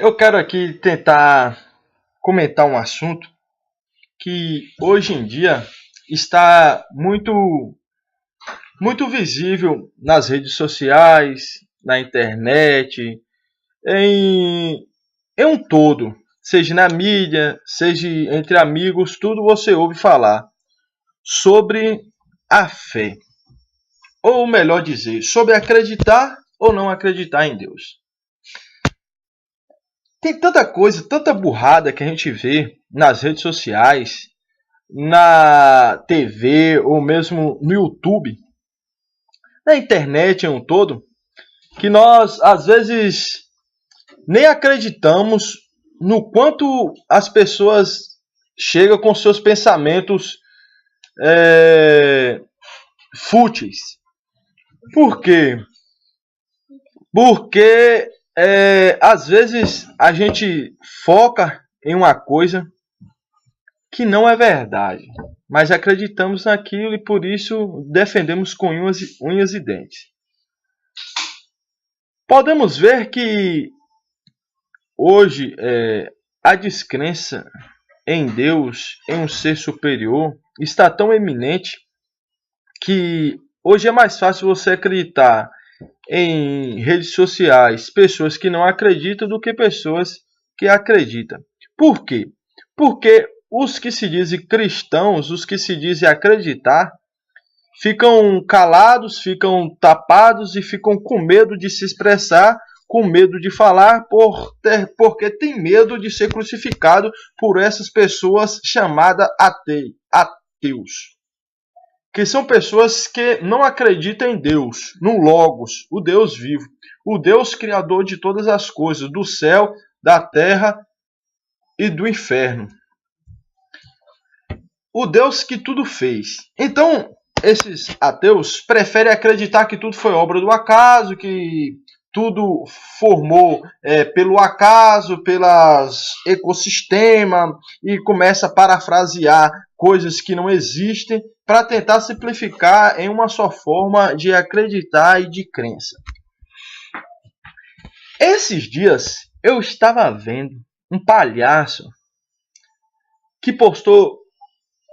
Eu quero aqui tentar comentar um assunto que hoje em dia está muito visível nas redes sociais, na internet, em, em um todo, seja na mídia, seja entre amigos, tudo você ouve falar sobre a fé, ou melhor dizer, sobre acreditar ou não acreditar em Deus. Tem tanta coisa, tanta burrada que a gente vê nas redes sociais, na TV ou mesmo no YouTube, na internet em um todo, que nós às vezes nem acreditamos no quanto as pessoas chegam com seus pensamentos fúteis. Por quê? Porque às vezes a gente foca em uma coisa que não é verdade, mas acreditamos naquilo e por isso defendemos com unhas e dentes. Podemos ver que hoje a descrença em Deus, em um ser superior, está tão eminente que hoje é mais fácil você acreditar em redes sociais pessoas que não acreditam do que pessoas que acreditam. Por quê? Porque os que se dizem cristãos, os que se dizem acreditar, ficam calados, ficam tapados e ficam com medo de se expressar, com medo de falar, porque tem medo de ser crucificado por essas pessoas chamadas ateus. Que são pessoas que não acreditam em Deus, no Logos, o Deus vivo, o Deus criador de todas as coisas, do céu, da terra e do inferno. O Deus que tudo fez. Então, esses ateus preferem acreditar que tudo foi obra do acaso, que tudo formou pelo acaso, pelos ecossistema, e começa a parafrasear coisas que não existem para tentar simplificar em uma só forma de acreditar e de crença. Esses dias eu estava vendo um palhaço que postou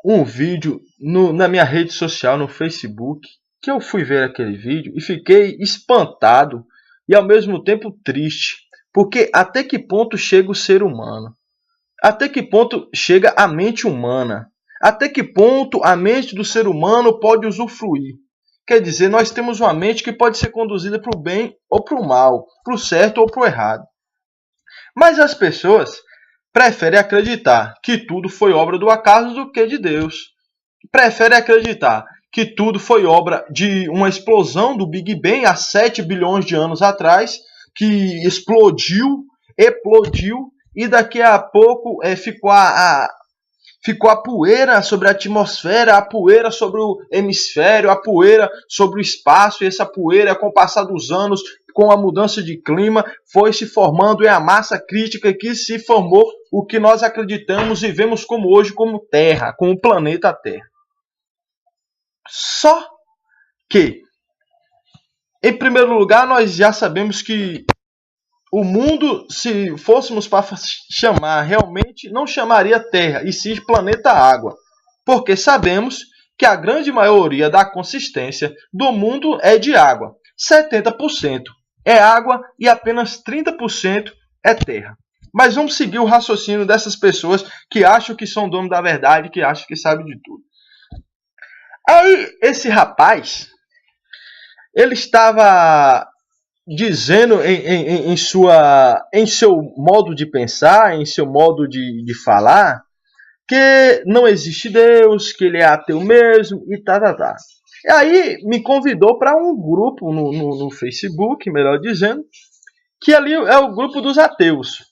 um vídeo na minha rede social, no Facebook, que eu fui ver aquele vídeo e fiquei espantado e ao mesmo tempo triste, porque até que ponto chega o ser humano? Até que ponto chega a mente humana? Até que ponto a mente do ser humano pode usufruir? Quer dizer, nós temos uma mente que pode ser conduzida para o bem ou para o mal, para o certo ou para o errado. Mas as pessoas preferem acreditar que tudo foi obra do acaso do que de Deus. Preferem acreditar que tudo foi obra de uma explosão do Big Bang há 7 bilhões de anos atrás, que explodiu e daqui a pouco ficou a poeira sobre a atmosfera, a poeira sobre o hemisfério, a poeira sobre o espaço, e essa poeira, com o passar dos anos, com a mudança de clima, foi se formando em a massa crítica que se formou o que nós acreditamos e vemos como hoje como Terra, como o planeta Terra. Só que, em primeiro lugar, nós já sabemos que o mundo, se fôssemos para chamar realmente, não chamaria Terra, e sim planeta Água. Porque sabemos que a grande maioria da consistência do mundo é de água. 70% é água e apenas 30% é terra. Mas vamos seguir o raciocínio dessas pessoas que acham que são dono da verdade, que acham que sabem de tudo. Aí, esse rapaz, ele estava dizendo em seu modo de pensar, em seu modo de falar, que não existe Deus, que ele é ateu mesmo, e tá. E aí me convidou para um grupo no Facebook, melhor dizendo, que ali é o grupo dos ateus.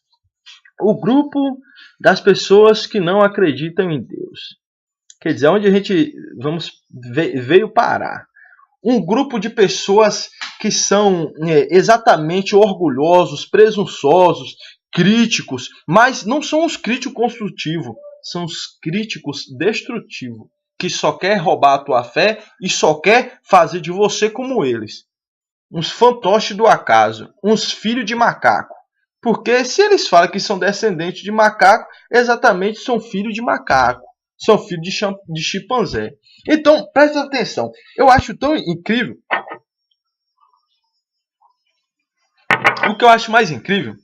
O grupo das pessoas que não acreditam em Deus. Quer dizer, onde a gente veio parar. Um grupo de pessoas que são exatamente orgulhosos, presunçosos, críticos, mas não são os críticos construtivos, são os críticos destrutivos, que só quer roubar a tua fé e só quer fazer de você como eles. Uns fantoches do acaso, uns filhos de macaco. Porque se eles falam que são descendentes de macaco, exatamente são filhos de macaco. São filhos de chimpanzé. Então, presta atenção. Eu acho tão incrível. O que eu acho mais incrível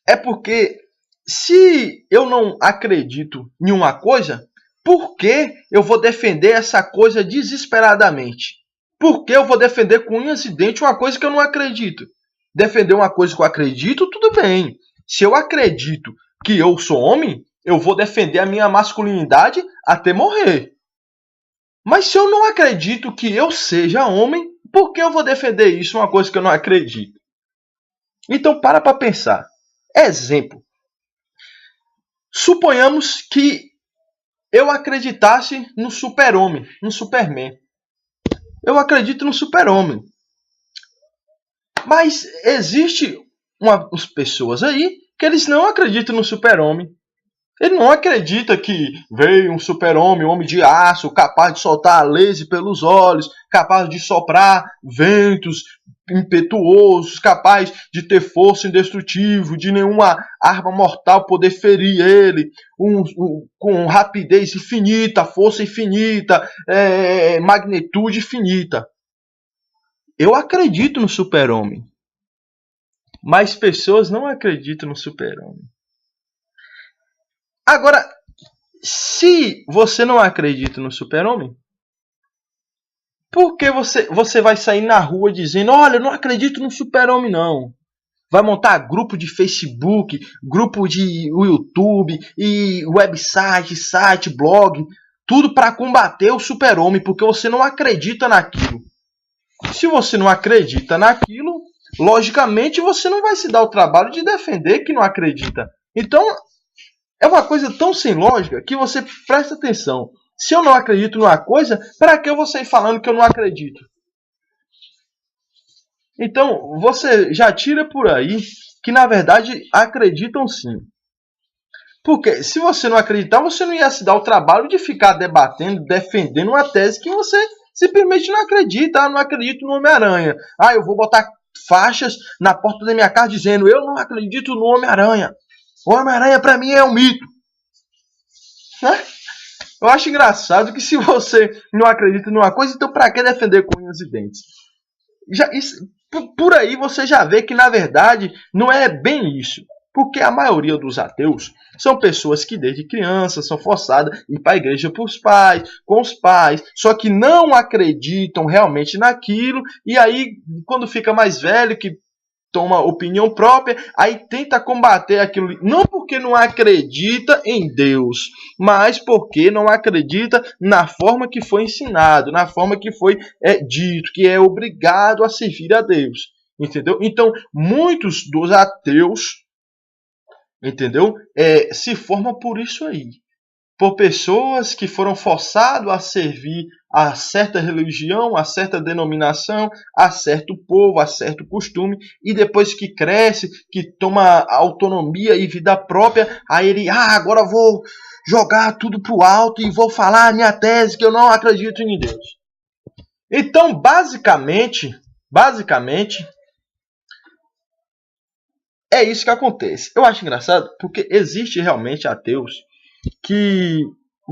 é porque se eu não acredito em uma coisa, por que eu vou defender essa coisa desesperadamente? Por que eu vou defender com unhas e dentes uma coisa que eu não acredito? Defender uma coisa que eu acredito, tudo bem. Se eu acredito que eu sou homem, eu vou defender a minha masculinidade até morrer. Mas se eu não acredito que eu seja homem, por que eu vou defender isso, uma coisa que eu não acredito? Então, para pensar. Exemplo. Suponhamos que eu acreditasse no super-homem, no Superman. Eu acredito no super-homem. Mas existe umas pessoas aí que eles não acreditam no super-homem. Ele não acredita que veio um super-homem, um homem de aço, capaz de soltar a laser pelos olhos, capaz de soprar ventos impetuosos, capaz de ter força indestrutível, de nenhuma arma mortal poder ferir ele, com rapidez infinita, força infinita, magnitude infinita. Eu acredito no super-homem, mas pessoas não acreditam no super-homem. Agora, se você não acredita no super-homem, por que você vai sair na rua dizendo, olha, eu não acredito no super-homem, não? Vai montar grupo de Facebook, grupo de YouTube, e website, site, blog, tudo para combater o super-homem, porque você não acredita naquilo. Se você não acredita naquilo, logicamente você não vai se dar o trabalho de defender que não acredita. Então, é uma coisa tão sem lógica que você presta atenção. Se eu não acredito numa coisa, para que eu vou sair falando que eu não acredito? Então, você já tira por aí que, na verdade, acreditam sim. Porque se você não acreditar, você não ia se dar o trabalho de ficar debatendo, defendendo uma tese que você simplesmente não acredita. Ah, não acredito no Homem-Aranha. Ah, eu vou botar faixas na porta da minha casa dizendo, eu não acredito no Homem-Aranha. O Homem-Aranha para mim é um mito. Né? Eu acho engraçado que se você não acredita numa coisa, então para que defender com unhas e dentes? Por aí você já vê que na verdade não é bem isso. Porque a maioria dos ateus são pessoas que desde criança são forçadas a ir para a igreja com os pais, só que não acreditam realmente naquilo, e aí quando fica mais velho, que toma opinião própria, aí tenta combater aquilo, não porque não acredita em Deus, mas porque não acredita na forma que foi ensinado, na forma que foi dito, que é obrigado a servir a Deus, entendeu? Então, muitos dos ateus, entendeu? Se formam por isso aí. Por pessoas que foram forçadas a servir a certa religião, a certa denominação, a certo povo, a certo costume, e depois que cresce, que toma autonomia e vida própria, aí ele, agora vou jogar tudo pro alto e vou falar a minha tese que eu não acredito em Deus. Então, basicamente, é isso que acontece. Eu acho engraçado porque existe realmente ateus que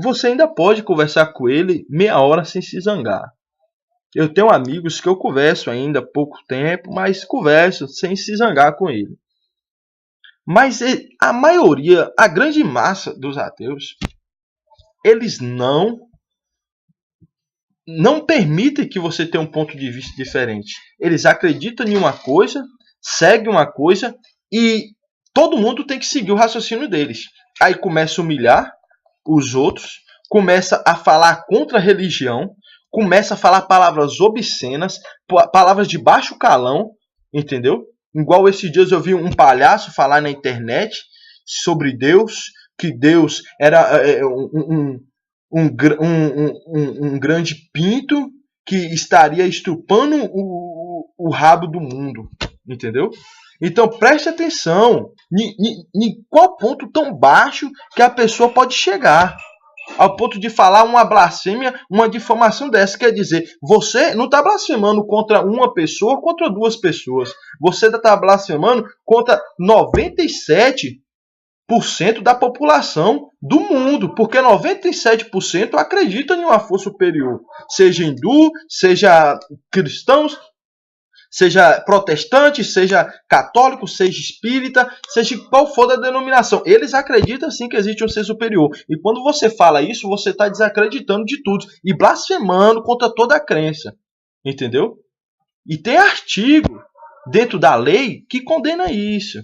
você ainda pode conversar com ele meia hora sem se zangar. Eu tenho amigos que eu converso ainda há pouco tempo, mas converso sem se zangar com ele. Mas a maioria, a grande massa dos ateus, eles não permitem que você tenha um ponto de vista diferente. Eles acreditam em uma coisa, seguem uma coisa e todo mundo tem que seguir o raciocínio deles. Aí começa a humilhar os outros, começa a falar contra a religião, começa a falar palavras obscenas, palavras de baixo calão, entendeu? Igual esses dias eu vi um palhaço falar na internet sobre Deus, que Deus era um grande pinto que estaria estupando o rabo do mundo, entendeu? Então preste atenção em qual ponto tão baixo que a pessoa pode chegar. ao ponto de falar uma blasfêmia, uma difamação dessa. Quer dizer, você não está blasfemando contra uma pessoa, contra duas pessoas. Você está blasfemando contra 97% da população do mundo, porque 97% acreditam em uma força superior, seja hindu, seja cristãos, seja protestante, seja católico, seja espírita, seja qual for da denominação. Eles acreditam sim que existe um ser superior. E quando você fala isso, você está desacreditando de tudo e blasfemando contra toda a crença. Entendeu? E tem artigo dentro da lei que condena isso.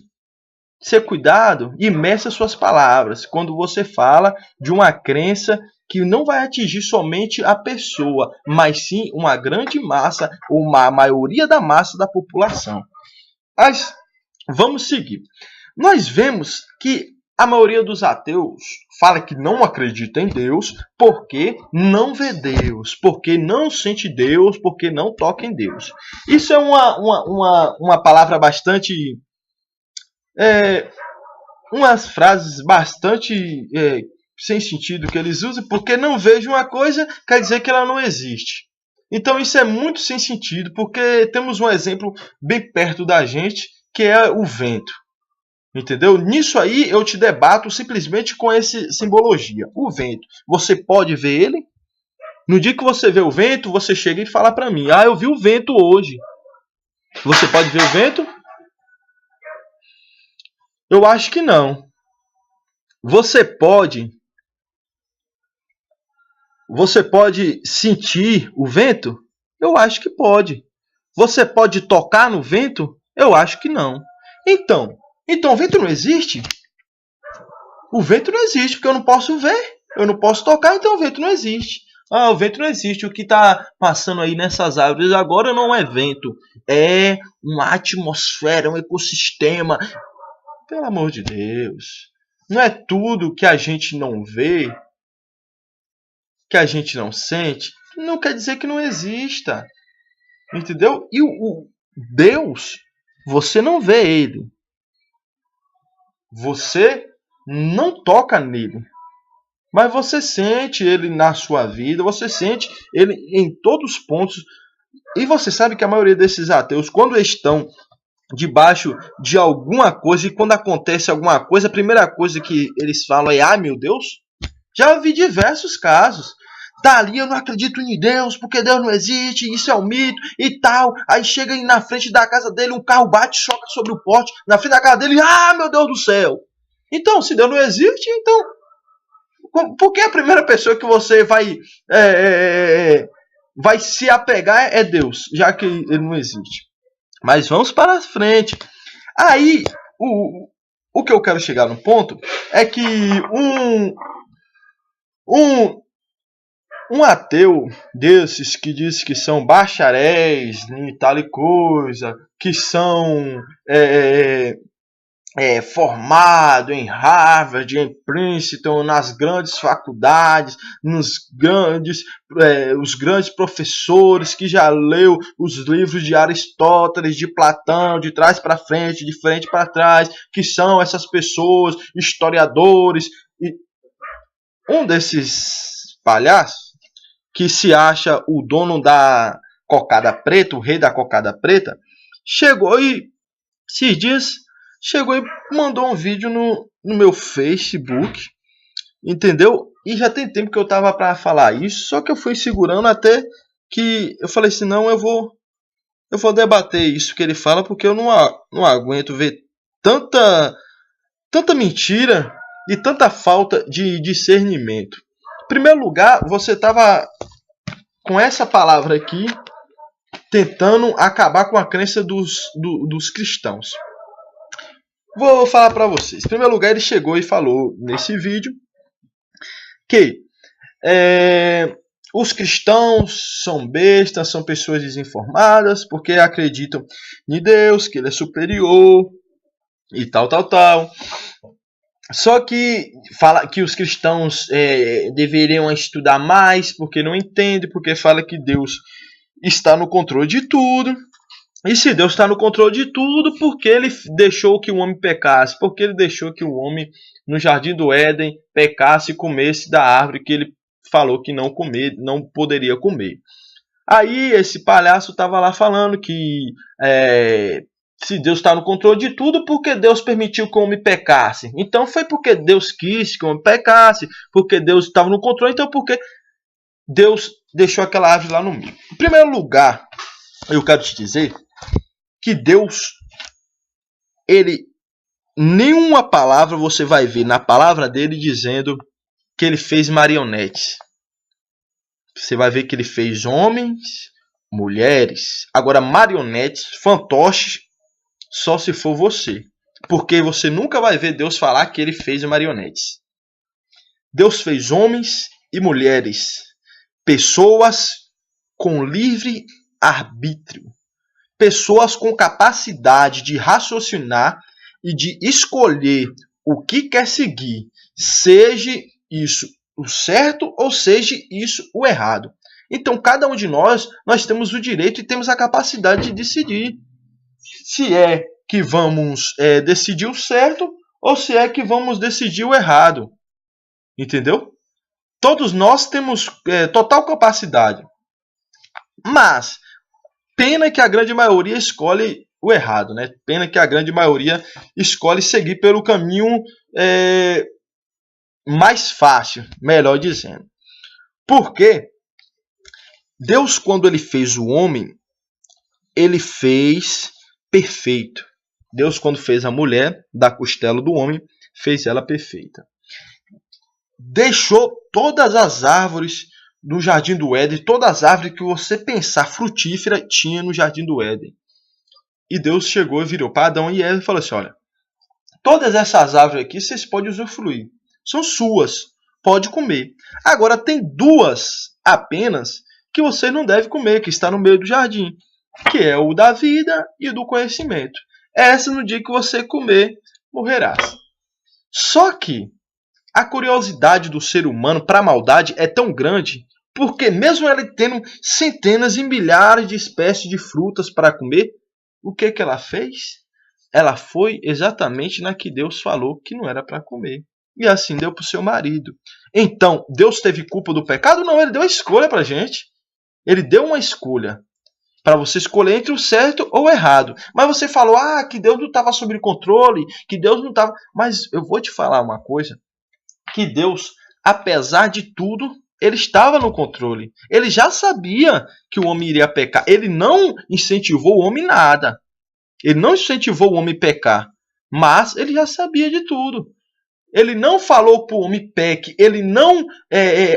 Ser cuidado e meça suas palavras quando você fala de uma crença que não vai atingir somente a pessoa, mas sim uma grande massa, uma maioria da massa da população. Mas vamos seguir. Nós vemos que a maioria dos ateus fala que não acredita em Deus porque não vê Deus, porque não sente Deus, porque não toca em Deus. Isso é uma palavra bastante... umas frases bastante sem sentido que eles usam, porque não vejo uma coisa, quer dizer que ela não existe. Então isso é muito sem sentido, porque temos um exemplo bem perto da gente, que é o vento. Entendeu? Nisso aí eu te debato simplesmente com essa simbologia. O vento, você pode ver ele? No dia que você vê o vento, você chega e fala para mim: eu vi o vento hoje. Você pode ver o vento? Eu acho que não. Você pode sentir o vento? Eu acho que pode. Você pode tocar no vento? Eu acho que não. Então o vento não existe? O vento não existe porque eu não posso ver, eu não posso tocar, então o vento não existe. O vento não existe. O que está passando aí nessas árvores agora não é vento, é uma atmosfera, um ecossistema. Pelo amor de Deus. Não é tudo que a gente não vê, que a gente não sente, não quer dizer que não exista. Entendeu? E o Deus, você não vê ele. Você não toca nele. Mas você sente ele na sua vida, você sente ele em todos os pontos. E você sabe que a maioria desses ateus, quando estão debaixo de alguma coisa, e quando acontece alguma coisa, a primeira coisa que eles falam é: meu Deus. Já ouvi diversos casos. Tá ali, eu não acredito em Deus, porque Deus não existe, isso é um mito e tal. Aí chega na frente da casa dele, um carro bate, choca sobre o poste, na frente da casa dele, meu Deus do céu. Então, se Deus não existe, então por que a primeira pessoa que você vai se apegar é Deus, já que ele não existe? Mas vamos para frente. Aí, o que eu quero chegar no ponto é que um ateu desses que diz que são bacharéis em tal e coisa, que são formado em Harvard, em Princeton, nas grandes faculdades, os grandes professores que já leu os livros de Aristóteles, de Platão, de trás para frente, de frente para trás, que são essas pessoas, historiadores. E um desses palhaços que se acha o dono da cocada preta, o rei da cocada preta, chegou e mandou um vídeo no meu Facebook, entendeu? E já tem tempo que eu tava para falar isso, só que eu fui segurando até que eu falei assim: não, eu vou debater isso que ele fala, porque eu não aguento ver tanta mentira e tanta falta de discernimento. Em primeiro lugar, você tava com essa palavra aqui tentando acabar com a crença dos cristãos. Vou falar para vocês. Em primeiro lugar, ele chegou e falou nesse vídeo que os cristãos são bestas, são pessoas desinformadas, porque acreditam em Deus, que ele é superior e tal. Só que fala que os cristãos deveriam estudar mais, porque não entendem, porque fala que Deus está no controle de tudo. E se Deus está no controle de tudo, por que ele deixou que o homem pecasse? Por que ele deixou que o homem, no jardim do Éden, pecasse e comesse da árvore que ele falou que não comer, não poderia comer? Aí esse palhaço estava lá falando que se Deus está no controle de tudo, por que Deus permitiu que o homem pecasse? Então foi porque Deus quis que o homem pecasse, porque Deus estava no controle, então porque Deus deixou aquela árvore lá no meio. Em primeiro lugar, eu quero te dizer que Deus, ele, nenhuma palavra você vai ver na palavra dele dizendo que ele fez marionetes. Você vai ver que ele fez homens, mulheres. Agora, marionetes, fantoches, só se for você. Porque você nunca vai ver Deus falar que ele fez marionetes. Deus fez homens e mulheres, pessoas com livre arbítrio, pessoas com capacidade de raciocinar e de escolher o que quer seguir, seja isso o certo ou seja isso o errado. Então, cada um de nós temos o direito e temos a capacidade de decidir se é que vamos decidir o certo ou se é que vamos decidir o errado. Entendeu? Todos nós temos total capacidade. Mas, pena que a grande maioria escolhe o errado, né? Pena que a grande maioria escolhe seguir pelo caminho mais fácil, melhor dizendo. Porque Deus, quando ele fez o homem, ele fez perfeito. Deus, quando fez a mulher da costela do homem, fez ela perfeita. Deixou todas as árvores do Jardim do Éden, todas as árvores que você pensar frutífera tinha no Jardim do Éden. E Deus chegou e virou para Adão e Eva e falou assim, olha, todas essas árvores aqui vocês podem usufruir. São suas, pode comer. Agora tem duas apenas que você não deve comer, que está no meio do jardim, que é o da vida e o do conhecimento. Essa, no dia que você comer, morrerás. Só que a curiosidade do ser humano para a maldade é tão grande, porque mesmo ele tendo centenas e milhares de espécies de frutas para comer, o que ela fez? Ela foi exatamente na que Deus falou que não era para comer. E assim deu para o seu marido. Então, Deus teve culpa do pecado? Não, ele deu a escolha para a gente. Ele deu uma escolha para você escolher entre o certo ou o errado. Mas você falou, que Deus não estava sob controle, que Deus não estava... Mas eu vou te falar uma coisa, que Deus, apesar de tudo, ele estava no controle. Ele já sabia que o homem iria pecar. Ele não incentivou o homem nada. Ele não incentivou o homem a pecar. Mas ele já sabia de tudo. Ele não falou para o homem peque. Ele não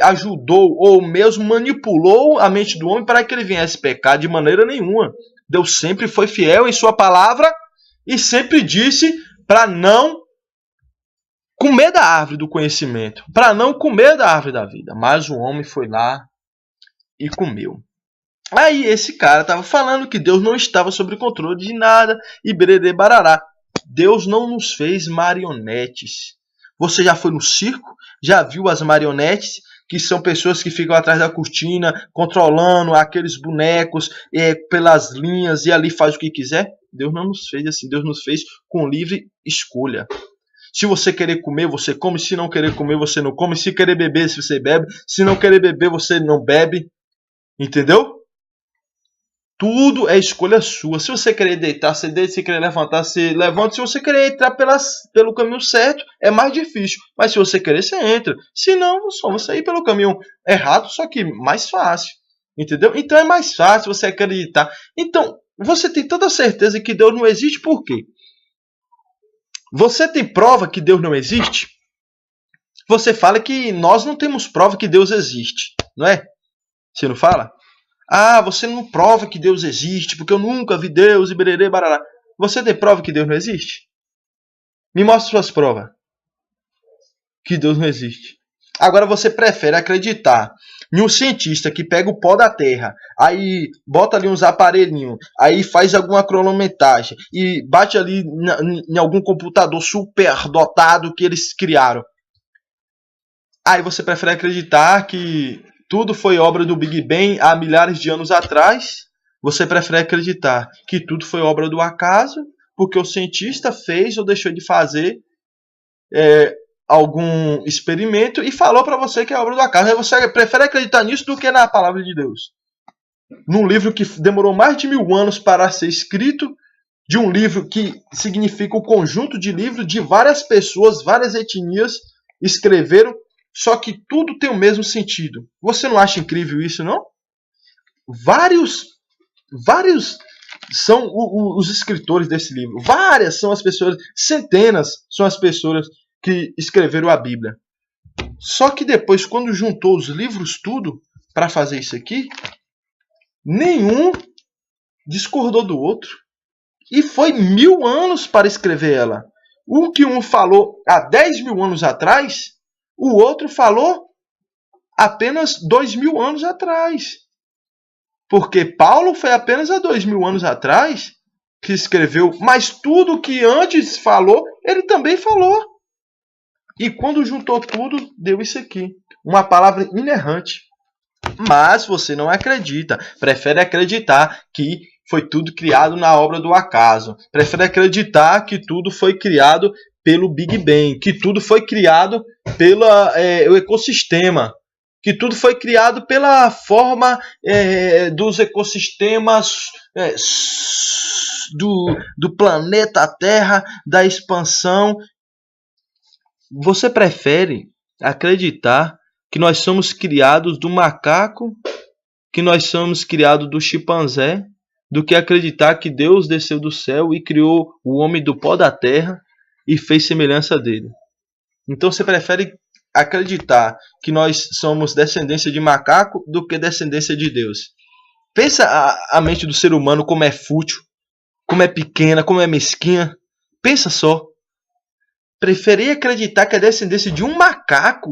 ajudou ou mesmo manipulou a mente do homem para que ele viesse pecar de maneira nenhuma. Deus sempre foi fiel em sua palavra e sempre disse para não comer da árvore do conhecimento, para não comer da árvore da vida. Mas o homem foi lá e comeu. Aí esse cara estava falando que Deus não estava sob controle de nada e bererê barará. Deus não nos fez marionetes. Você já foi no circo? Já viu as marionetes? Que são pessoas que ficam atrás da cortina, controlando aqueles bonecos pelas linhas e ali faz o que quiser? Deus não nos fez assim. Deus nos fez com livre escolha. Se você querer comer, você come. Se não querer comer, você não come. Se querer beber, você bebe. Se não querer beber, você não bebe. Entendeu? Tudo é escolha sua. Se você querer deitar, você deita. Se querer levantar, você levanta. Se você querer entrar pelo caminho certo, é mais difícil. Mas se você querer, você entra. Se não, só você ir pelo caminho errado, só que mais fácil. Entendeu? Então é mais fácil você acreditar. Então, você tem toda certeza que Deus não existe, por quê? Você tem prova que Deus não existe? Você fala que nós não temos prova que Deus existe, não é? Você não fala? Você não prova que Deus existe, porque eu nunca vi Deus e bererê barará. Você tem prova que Deus não existe? Me mostre suas provas que Deus não existe. Agora você prefere acreditar em um cientista que pega o pó da terra, aí bota ali uns aparelhinhos, aí faz alguma cronometragem e bate ali em algum computador super dotado que eles criaram. Aí você prefere acreditar que tudo foi obra do Big Bang há milhares de anos atrás Você prefere acreditar que tudo foi obra do acaso, porque o cientista fez ou deixou de fazer algum experimento e falou para você que é obra do acaso. Aí você prefere acreditar nisso do que na palavra de Deus. Num livro que demorou mais de 1000 anos para ser escrito, de um livro que significa o conjunto de livros de várias pessoas, várias etnias escreveram, só que tudo tem o mesmo sentido. Você não acha incrível isso, não? Vários são os escritores desse livro. Várias são as pessoas, centenas são as pessoas que escreveram a Bíblia. Só que depois, quando juntou os livros tudo para fazer isso aqui, nenhum discordou do outro. E foi 1000 anos para escrever ela. O que um falou há 10.000 anos atrás, o outro falou apenas 2000 anos atrás. Porque Paulo foi apenas há 2000 anos atrás que escreveu, mas tudo que antes falou, ele também falou. E quando juntou tudo, deu isso aqui. Uma palavra inerrante. Mas você não acredita. Prefere acreditar que foi tudo criado na obra do acaso. Prefere acreditar que tudo foi criado pelo Big Bang. Que tudo foi criado pelo ecossistema. Que tudo foi criado pela forma dos ecossistemas do planeta Terra, da expansão. Você prefere acreditar que nós somos criados do macaco, que nós somos criados do chimpanzé, do que acreditar que Deus desceu do céu e criou o homem do pó da terra e fez semelhança dele. Então você prefere acreditar que nós somos descendência de macaco do que descendência de Deus. Pensa a mente do ser humano como é fútil, como é pequena, como é mesquinha. Pensa só. Preferi acreditar que é descendência de um macaco,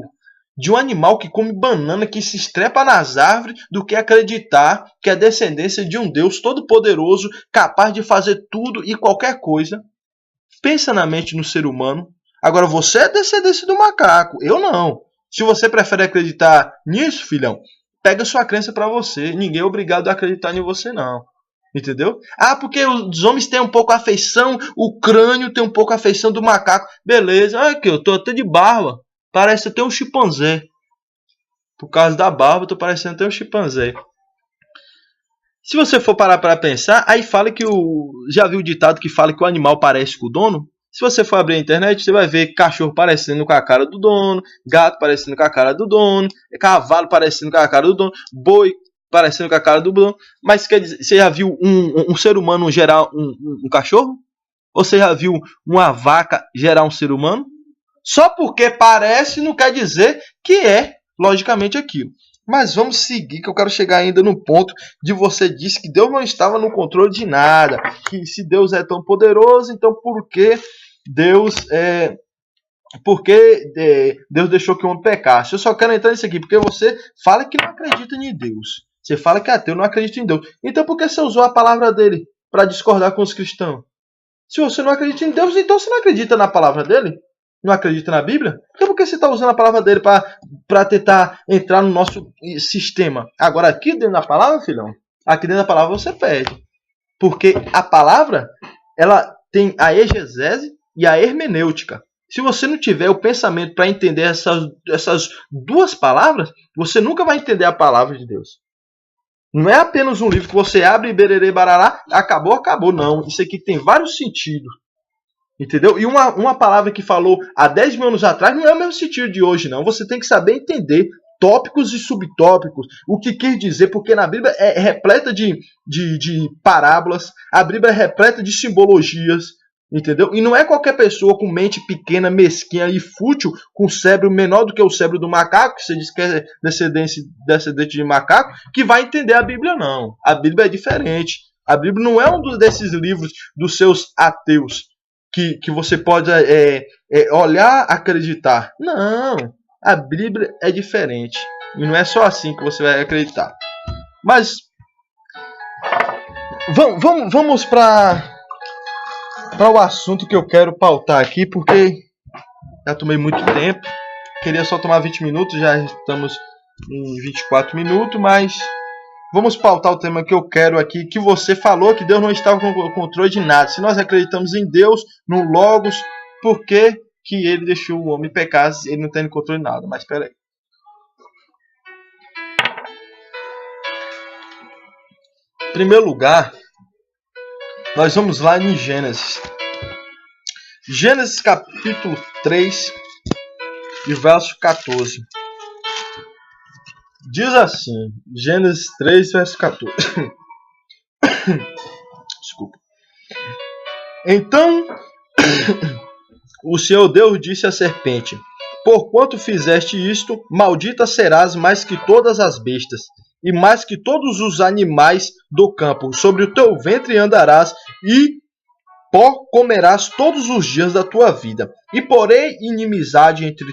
de um animal que come banana, que se estrepa nas árvores, do que acreditar que é descendência de um Deus todo-poderoso, capaz de fazer tudo e qualquer coisa. Pensa na mente do ser humano. Agora, você é descendência do macaco, eu não. Se você prefere acreditar nisso, filhão, pega sua crença para você. Ninguém é obrigado a acreditar em você, não. Entendeu? Ah, porque os homens têm um pouco a afeição, o crânio tem um pouco a afeição do macaco. Beleza, olha aqui, eu tô até de barba. Parece até um chimpanzé. Por causa da barba, eu tô parecendo até um chimpanzé. Se você for parar para pensar, aí fala que já viu o ditado que fala que o animal parece com o dono? Se você for abrir a internet, você vai ver cachorro parecendo com a cara do dono, gato parecendo com a cara do dono, cavalo parecendo com a cara do dono, boi parecendo com a cara do dono. Mas quer dizer, você já viu um ser humano gerar um cachorro? Ou você já viu uma vaca gerar um ser humano? Só porque parece não quer dizer que é, logicamente, aquilo. Mas vamos seguir, que eu quero chegar ainda no ponto de você disse que Deus não estava no controle de nada. Que se Deus é tão poderoso, então por que Deus Deus deixou que o homem pecasse? Eu só quero entrar nisso aqui, porque você fala que não acredita em Deus. Você fala que é ateu, não acredita em Deus. Então por que você usou a palavra dele para discordar com os cristãos? Se você não acredita em Deus, então você não acredita na palavra dele? Não acredita na Bíblia? Então por que você está usando a palavra dele para tentar entrar no nosso sistema? Agora aqui dentro da palavra, filhão, aqui dentro da palavra você perde. Porque a palavra, ela tem a exegese e a hermenêutica. Se você não tiver o pensamento para entender essas duas palavras, você nunca vai entender a palavra de Deus. Não é apenas um livro que você abre e bererê barará, acabou, não. Isso aqui tem vários sentidos. Entendeu? E uma palavra que falou há 10.000 anos atrás não é o mesmo sentido de hoje, não. Você tem que saber entender tópicos e subtópicos, o que quer dizer, porque na Bíblia é repleta de parábolas, a Bíblia é repleta de simbologias, entendeu? E não é qualquer pessoa com mente pequena, mesquinha e fútil, com cérebro menor do que o cérebro do macaco, que você diz que é descendente de macaco, que vai entender a Bíblia, não. A Bíblia é diferente. A Bíblia não é um desses livros dos seus ateus, que você pode olhar, acreditar. Não, a Bíblia é diferente. E não é só assim que você vai acreditar. Mas vamos para o assunto que eu quero pautar aqui, porque já tomei muito tempo. Queria só tomar 20 minutos, já estamos em 24 minutos, mas vamos pautar o tema que eu quero aqui, que você falou que Deus não estava com o controle de nada. Se nós acreditamos em Deus, no Logos, por que ele deixou o homem pecar se ele não tem controle de nada? Mas espera aí. Em primeiro lugar, nós vamos lá em Gênesis. Gênesis capítulo 3, e verso 14. Diz assim, Gênesis 3, verso 14. Desculpa. Então, o Senhor Deus disse à serpente: porquanto fizeste isto, maldita serás mais que todas as bestas, e mais que todos os animais do campo. Sobre o teu ventre andarás, e pó comerás todos os dias da tua vida. E porei inimizade entre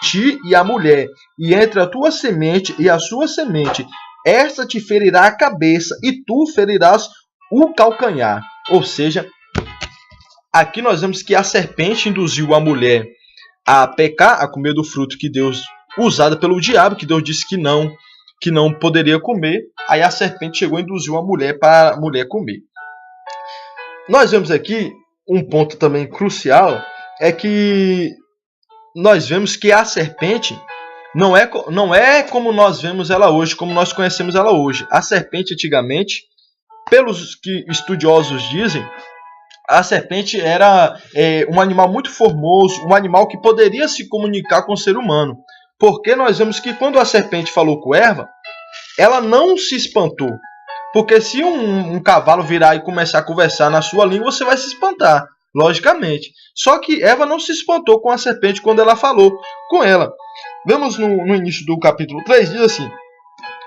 ti e a mulher, e entre a tua semente e a sua semente. Esta te ferirá a cabeça, e tu ferirás o calcanhar. Ou seja, aqui nós vemos que a serpente induziu a mulher a pecar, a comer do fruto que Deus, usada pelo diabo, que Deus disse que não poderia comer. Aí a serpente chegou e induziu a mulher para a mulher comer. Nós vemos aqui um ponto também crucial, é que nós vemos que a serpente não é como nós vemos ela hoje, como nós conhecemos ela hoje. A serpente antigamente, pelos que estudiosos dizem, a serpente era um animal muito formoso, um animal que poderia se comunicar com o ser humano. Porque nós vemos que quando a serpente falou com Eva, ela não se espantou. Porque se um cavalo virar e começar a conversar na sua língua, você vai se espantar, logicamente. Só que Eva não se espantou com a serpente quando ela falou com ela. Vemos no início do capítulo 3, diz assim: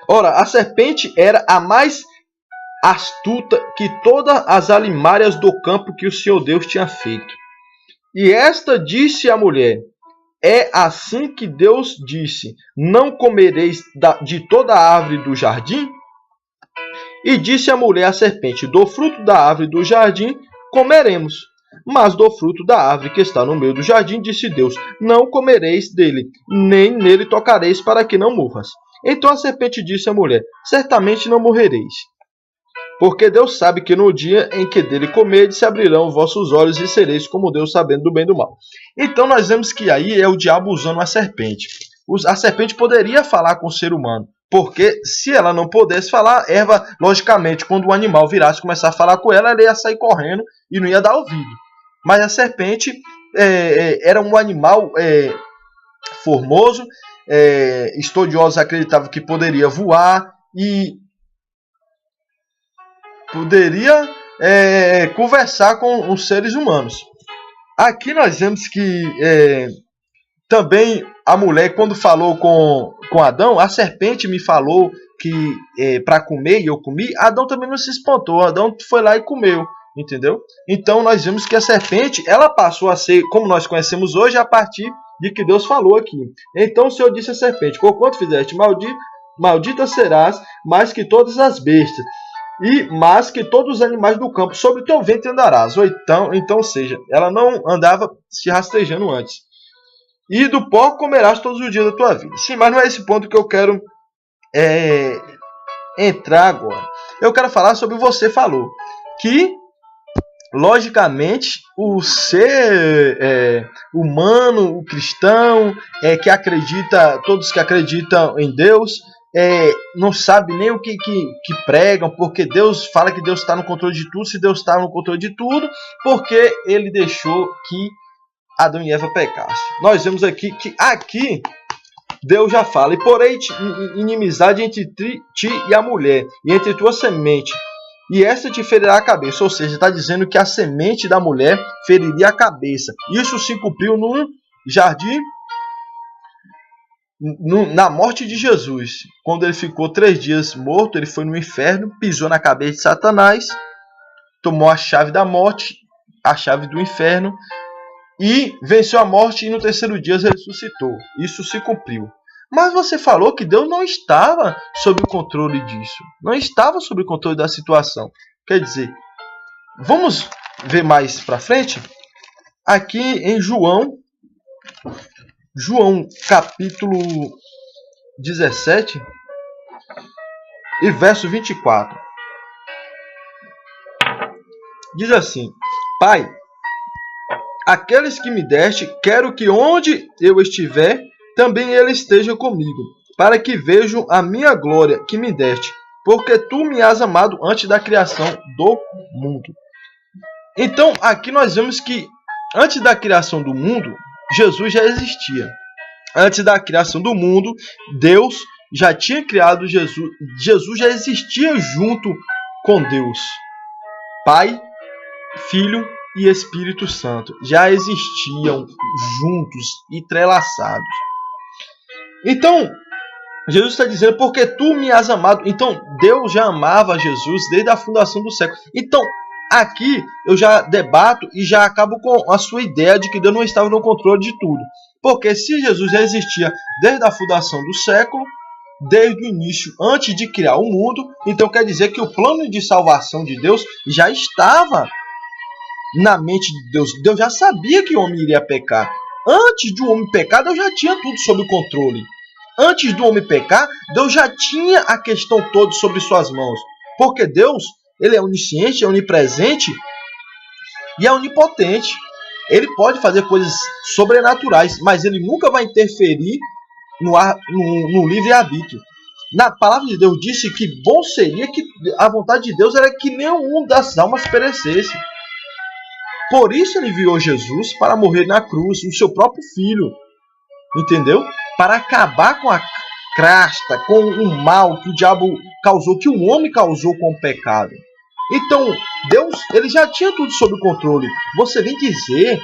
ora, a serpente era a mais astuta que todas as alimárias do campo que o Senhor Deus tinha feito. E esta disse à mulher: é assim que Deus disse: não comereis de toda a árvore do jardim? E disse a mulher à serpente: do fruto da árvore do jardim comeremos, mas do fruto da árvore que está no meio do jardim, disse Deus: não comereis dele, nem nele tocareis, para que não morras. Então a serpente disse à mulher: certamente não morrereis, porque Deus sabe que no dia em que dele comerdes se abrirão os vossos olhos e sereis como Deus, sabendo do bem e do mal. Então nós vemos que aí é o diabo usando a serpente. A serpente poderia falar com o ser humano, porque se ela não pudesse falar, Eva, logicamente, quando o animal virasse e começar a falar com ela, ela ia sair correndo e não ia dar ouvido. Mas a serpente era um animal formoso, estudiosos acreditavam que poderia voar e poderia conversar com os seres humanos. Aqui nós vemos que também a mulher, quando falou com Adão, a serpente me falou que para comer, e eu comi. Adão também não se espantou, Adão foi lá e comeu, entendeu? Então nós vemos que a serpente, ela passou a ser como nós conhecemos hoje a partir de que Deus falou aqui. Então o Senhor disse à serpente: porquanto fizeste maldita serás mais que todas as bestas, e mais que todos os animais do campo, sobre o teu ventre andarás. Ou seja, ela não andava se rastejando antes. E do pó comerás todos os dias da tua vida. Sim, mas não é esse ponto que eu quero entrar agora. Eu quero falar sobre você falou. Que, logicamente, o ser humano, o cristão, que acredita, todos que acreditam em Deus, não sabe nem o que pregam, porque Deus fala que Deus está no controle de tudo. Se Deus está no controle de tudo, porque ele deixou que Adão e Eva pecassem. Nós vemos aqui que Deus já fala: e porém inimizade entre ti e a mulher, e entre tua semente, e esta te ferirá a cabeça. Ou seja, está dizendo que a semente da mulher feriria a cabeça. Isso se cumpriu no jardim, na morte de Jesus. Quando ele ficou 3 dias morto, ele foi no inferno, pisou na cabeça de Satanás, tomou a chave da morte, a chave do inferno, e venceu a morte, e no 3º dia ressuscitou. Isso se cumpriu. Mas você falou que Deus não estava sob o controle disso. Não estava sob o controle da situação. Quer dizer, vamos ver mais para frente? Aqui em João capítulo 17, e verso 24. Diz assim: Pai, aqueles que me deste, quero que onde eu estiver, também ele esteja comigo, para que vejam a minha glória que me deste, porque tu me has amado antes da criação do mundo. Então, aqui nós vemos que antes da criação do mundo, Jesus já existia. Antes da criação do mundo, Deus já tinha criado Jesus. Jesus já existia junto com Deus. Pai, Filho e Espírito Santo já existiam juntos, entrelaçados. Então, Jesus está dizendo, porque tu me has amado. Então, Deus já amava Jesus desde a fundação do século. Então, aqui eu já debato e já acabo com a sua ideia de que Deus não estava no controle de tudo. Porque se Jesus já existia desde a fundação do século, desde o início, antes de criar o mundo, então quer dizer que o plano de salvação de Deus já estava na mente de Deus. Deus já sabia que o homem iria pecar. Antes do homem pecar, Deus já tinha tudo sob controle. Antes do homem pecar, Deus já tinha a questão toda sobre suas mãos. Porque Deus, ele é onisciente, é onipresente e é onipotente. Ele pode fazer coisas sobrenaturais, mas ele nunca vai interferir no livre-arbítrio. Na palavra de Deus disse que bom seria que a vontade de Deus era que nenhum das almas perecesse. Por isso ele enviou Jesus para morrer na cruz, o seu próprio filho. Entendeu? Para acabar com a crasta, com o mal que o diabo causou, que o homem causou com o pecado. Então, Deus, ele já tinha tudo sob controle. Você vem dizer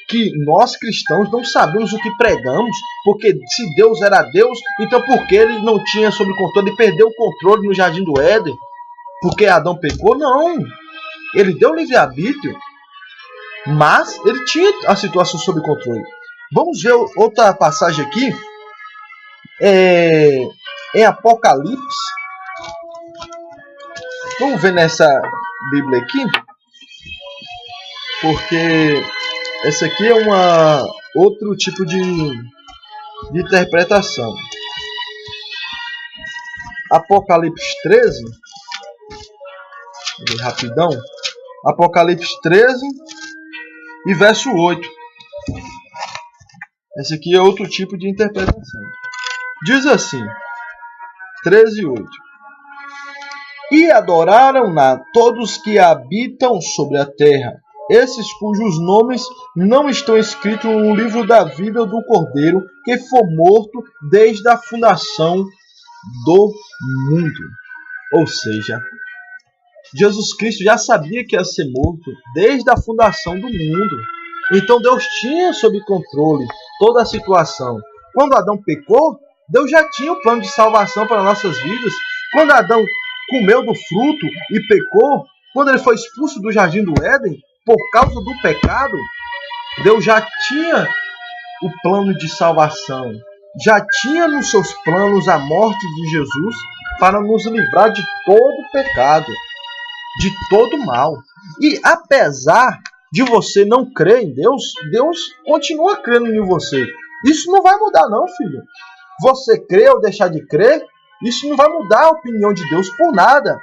que nós cristãos não sabemos o que pregamos, porque se Deus era Deus, então por que ele não tinha sob controle? Ele perdeu o controle no Jardim do Éden, porque Adão pecou? Não. Ele deu livre-arbítrio, mas ele tinha a situação sob controle. Vamos ver outra passagem aqui. Em Apocalipse. Vamos ver nessa Bíblia aqui. Porque essa aqui é outro tipo de interpretação. Apocalipse 13. Rapidão. Apocalipse 13 e verso 8. Esse aqui é outro tipo de interpretação. Diz assim, 13:8. E adoraram-na todos que habitam sobre a terra, esses cujos nomes não estão escritos no livro da vida do Cordeiro, que foi morto desde a fundação do mundo. Ou seja, Jesus Cristo já sabia que ia ser morto desde a fundação do mundo. Então Deus tinha sob controle toda a situação. Quando Adão pecou, Deus já tinha o plano de salvação para nossas vidas. Quando Adão comeu do fruto e pecou, quando ele foi expulso do Jardim do Éden, por causa do pecado, Deus já tinha o plano de salvação. Já tinha nos seus planos a morte de Jesus para nos livrar de todo pecado, de todo mal. E apesar de você não crer em Deus, Deus continua crendo em você. Isso não vai mudar não, filho. Você crer ou deixar de crer, isso não vai mudar a opinião de Deus por nada.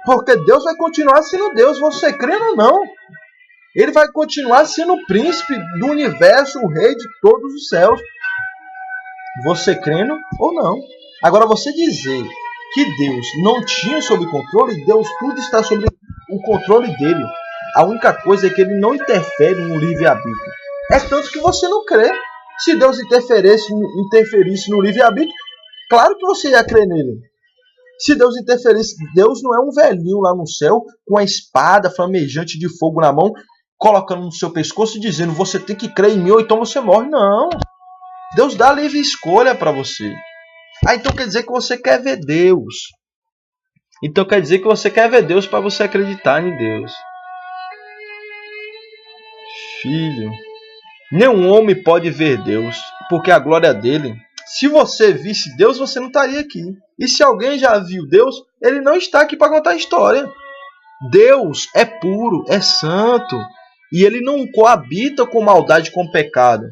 Porque Deus vai continuar sendo Deus, você crendo ou não. Ele vai continuar sendo o príncipe do universo, o rei de todos os céus. Você crendo ou não. Agora, você dizer que Deus não tinha sob controle, Deus tudo está sob o controle dele. A única coisa é que ele não interfere no livre-arbítrio. É tanto que você não crê. Se Deus interferisse no livre-arbítrio, claro que você ia crer nele. Se Deus interferisse, Deus não é um velhinho lá no céu com a espada flamejante de fogo na mão, colocando no seu pescoço e dizendo, você tem que crer em mim ou então você morre. Não. Deus dá livre escolha para você. Então quer dizer que você quer ver Deus. Então quer dizer que você quer ver Deus para você acreditar em Deus. Filho, nenhum homem pode ver Deus, porque a glória dele. Se você visse Deus, você não estaria aqui. E se alguém já viu Deus, ele não está aqui para contar a história. Deus é puro, é santo, e ele não coabita com maldade, com pecado.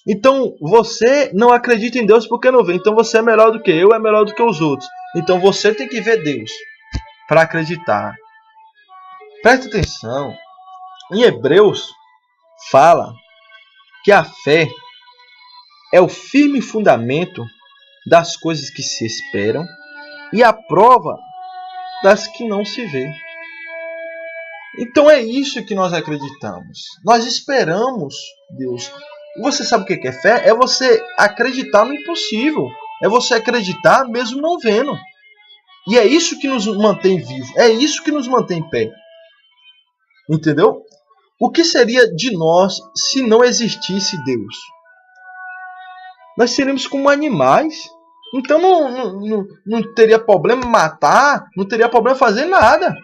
Então, você não acredita em Deus porque não vê. Então, você é melhor do que eu, é melhor do que os outros. Então você tem que ver Deus para acreditar. Preste atenção. Em Hebreus fala que a fé é o firme fundamento das coisas que se esperam e a prova das que não se vê. Então é isso que nós acreditamos. Nós esperamos Deus. E você sabe o que é fé? É você acreditar no impossível. É você acreditar mesmo não vendo. E é isso que nos mantém vivos. É isso que nos mantém em pé. Entendeu? O que seria de nós se não existisse Deus? Nós seríamos como animais. Então não teria problema matar, não teria problema fazer nada.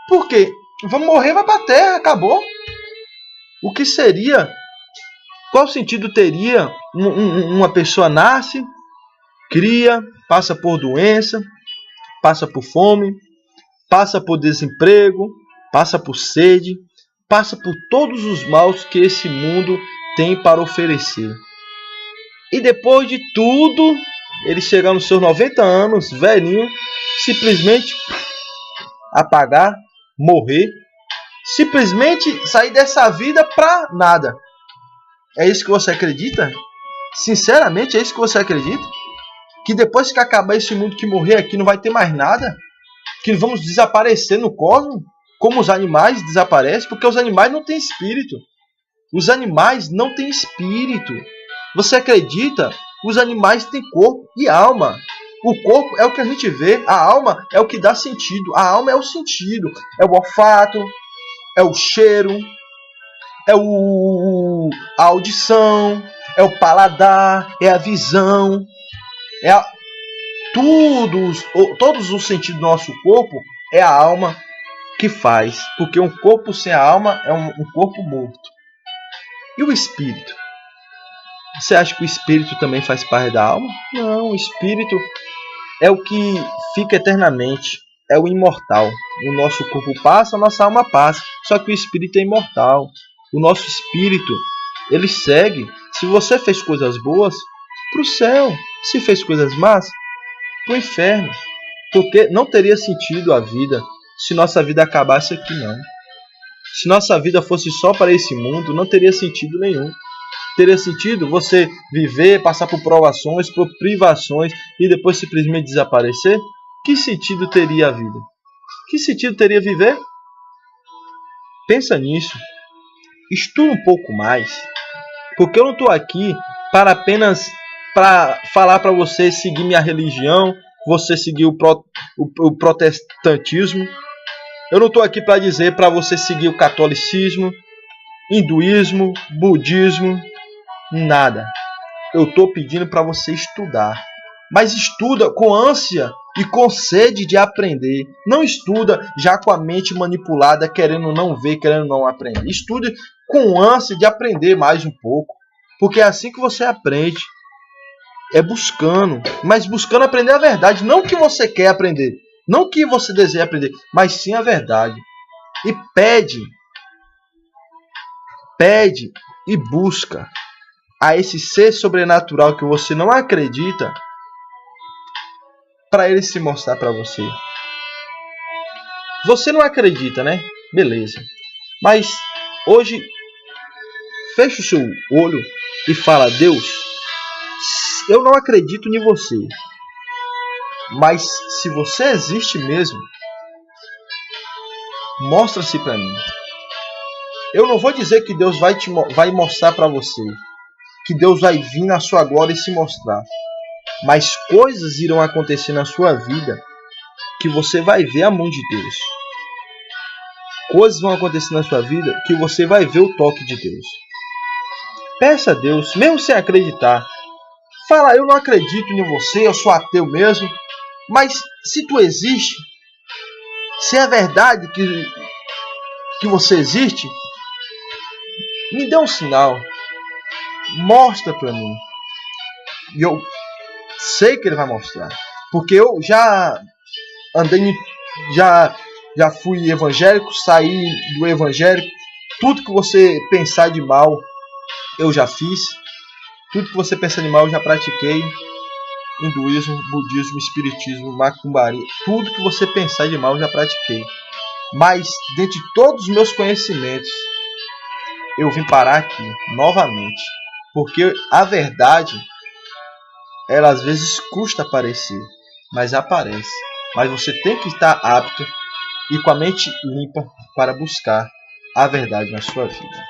Por quê? Vamos morrer, vai para a terra, acabou. O que seria? Qual sentido teria uma pessoa nasce, cria, passa por doença, passa por fome, passa por desemprego, passa por sede, passa por todos os maus que esse mundo tem para oferecer. E depois de tudo, ele chegar nos seus 90 anos, velhinho, simplesmente apagar, morrer, simplesmente sair dessa vida para nada. É isso que você acredita? Sinceramente, é isso que você acredita? Que depois que acabar esse mundo, que morrer aqui, não vai ter mais nada? Que vamos desaparecer no cosmos? Como os animais desaparecem? Porque os animais não têm espírito. Os animais não têm espírito. Você acredita? Os animais têm corpo e alma. O corpo é o que a gente vê. A alma é o que dá sentido. A alma é o sentido. É o olfato. É o cheiro. É a audição. É o paladar. É a visão. Todos os sentidos do nosso corpo é a alma que faz. Porque um corpo sem a alma é um corpo morto. E o espírito? Você acha que o espírito também faz parte da alma? Não, o espírito é o que fica eternamente. É o imortal. O nosso corpo passa, a nossa alma passa. Só que o espírito é imortal. O nosso espírito, ele segue. Se você fez coisas boas, para o céu. Se fez coisas más, para o inferno. Porque não teria sentido a vida se nossa vida acabasse aqui, não. Se nossa vida fosse só para esse mundo, não teria sentido nenhum. Teria sentido você viver, passar por provações, por privações e depois simplesmente desaparecer? Que sentido teria a vida? Que sentido teria viver? Pensa nisso. Estuda um pouco mais. Porque eu não estou aqui para apenas falar para você seguir minha religião, você seguir o protestantismo. Eu não estou aqui para dizer para você seguir o catolicismo, hinduísmo, budismo, nada. Eu estou pedindo para você estudar. Mas estuda com ânsia e com sede de aprender. Não estuda já com a mente manipulada, querendo não ver, querendo não aprender. Estude com ânsia de aprender mais um pouco. Porque é assim que você aprende. É buscando. Mas buscando aprender a verdade. Não o que você quer aprender. Não o que você deseja aprender. Mas sim a verdade. E pede e busca a esse ser sobrenatural que você não acredita, para ele se mostrar para você. Você não acredita, né? Beleza. Mas hoje, fecha o seu olho e fala: Deus, eu não acredito em você. Mas se você existe mesmo, mostra-se para mim. Eu não vou dizer que Deus vai mostrar para você, que Deus vai vir na sua glória e se mostrar. Mas coisas irão acontecer na sua vida que você vai ver a mão de Deus. Coisas vão acontecer na sua vida que você vai ver o toque de Deus. Peça a Deus, mesmo sem acreditar. Fala: eu não acredito em você, eu sou ateu mesmo. Mas se tu existe, se é verdade que você existe, me dê um sinal. Mostra para mim. E eu sei que ele vai mostrar. Porque eu já andei, já fui evangélico, saí do evangélico. Tudo que você pensar de mal, eu já fiz. Tudo que você pensa de mal, eu já pratiquei. hinduísmo, budismo, espiritismo, macumbaria, tudo que você pensar de mal eu já pratiquei. Mas, dentre todos os meus conhecimentos, eu vim parar aqui, novamente. Porque a verdade, ela às vezes custa aparecer, mas aparece. Mas você tem que estar apto e com a mente limpa para buscar a verdade na sua vida.